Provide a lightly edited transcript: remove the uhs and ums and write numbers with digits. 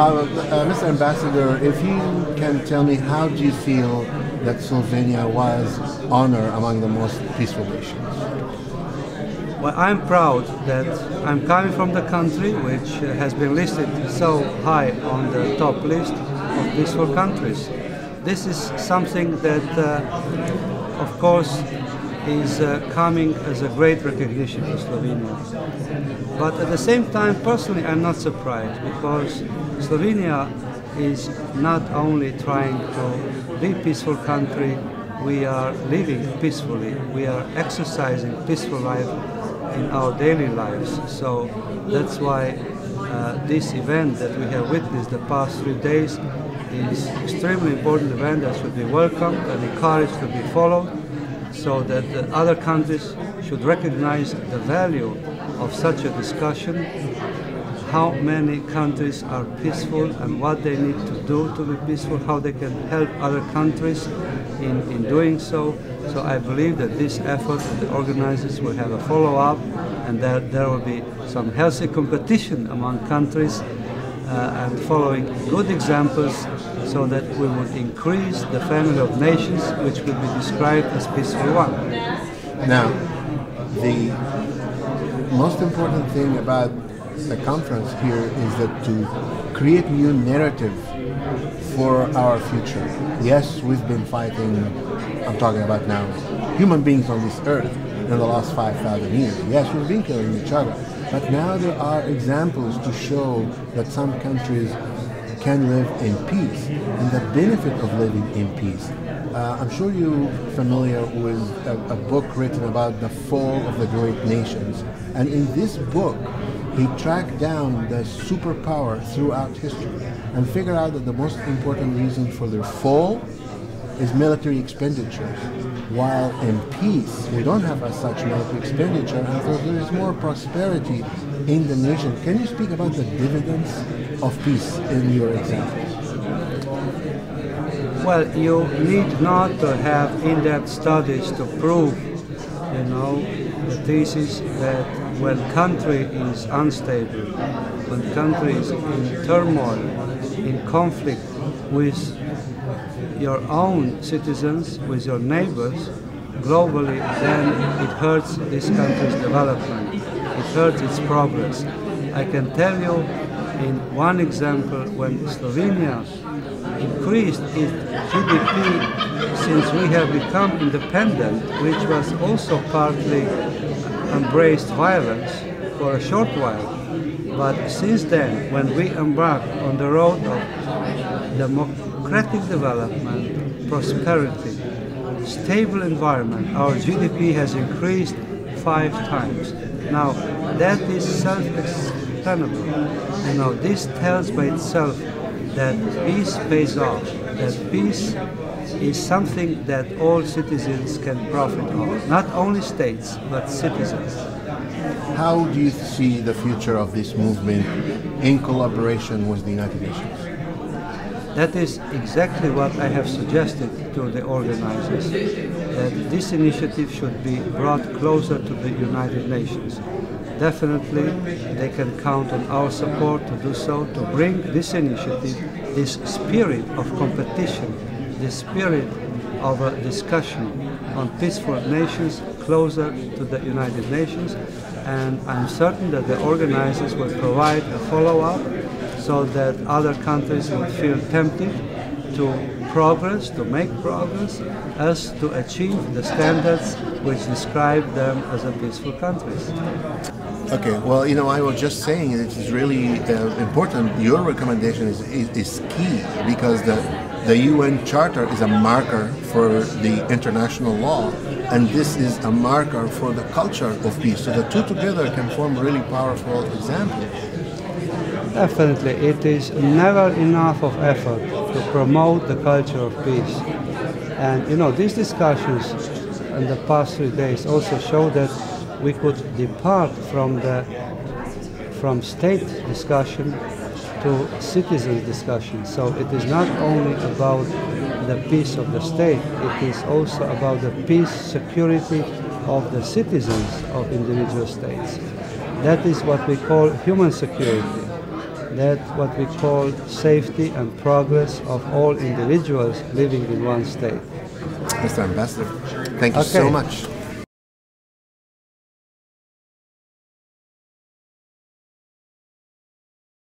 Mr. Ambassador, if you can tell me, how do you feel that Slovenia was honored among the most peaceful nations? Well, I'm proud that I'm coming from the country which has been listed so high on the top list of peaceful countries. This is something that, of course, is coming as a great recognition to Slovenia. But at the same time, personally, I'm not surprised, because Slovenia is not only trying to be a peaceful country, we are living peacefully, we are exercising peaceful life in our daily lives. So that's why this event that we have witnessed the past 3 days is extremely important event that should be welcomed and encouraged to be followed, so that the other countries should recognize the value of such a discussion, how many countries are peaceful and what they need to do to be peaceful, how they can help other countries in doing so. So I believe that this effort, the organizers will have a follow-up, and that there will be some healthy competition among countries and following good examples, so that we would increase the family of nations which will be described as peaceful one. Now, the most important thing about the conference here is that to create new narrative for our future. Yes, we've been fighting, I'm talking about now, human beings on this earth in the last 5,000 years. Yes, we've been killing each other. But now there are examples to show that some countries can live in peace, and the benefit of living in peace. I'm sure you're familiar with a book written about the fall of the great nations. And in this book, he tracked down the superpower throughout history and figured out that the most important reason for their fall is military expenditures. While in peace, we don't have as such military expenditure, and so there is more prosperity in the nation. Can you speak about the dividends of peace in your examples? Well, you need not to have in-depth studies to prove, the thesis that when country is unstable, when country is in turmoil, in conflict with your own citizens, with your neighbors, globally, then it hurts this country's development, it hurts its progress. I can tell you in one example, when Slovenia increased its GDP since we have become independent, which was also partly embraced violence for a short while. But since then, when we embarked on the road of democratic development, prosperity, stable environment, our GDP has increased 5 times. Now, that is self-explanatory. This tells by itself that peace pays off, that peace is something that all citizens can profit of, not only states, but citizens. How do you see the future of this movement in collaboration with the United Nations? That is exactly what I have suggested to the organizers, that this initiative should be brought closer to the United Nations. Definitely, they can count on our support to do so, to bring this initiative, this spirit of competition, this spirit of a discussion on peaceful nations closer to the United Nations. And I'm certain that the organizers will provide a follow-up so that other countries will feel tempted to progress, to make progress, as to achieve the standards which describe them as a peaceful countries. Okay, well, I was just saying it is really important. Your recommendation is key, because the UN Charter is a marker for the international law, and this is a marker for the culture of peace. So the two together can form really powerful examples. Definitely, it is never enough of effort to promote the culture of peace. And these discussions in the past 3 days also show that we could depart from state discussion to citizens discussion. So it is not only about the peace of the state, it is also about the peace, security of the citizens of individual states. That is what we call human security. that what we call safety and progress of all individuals living in one state. Mr. Ambassador, thank you so much.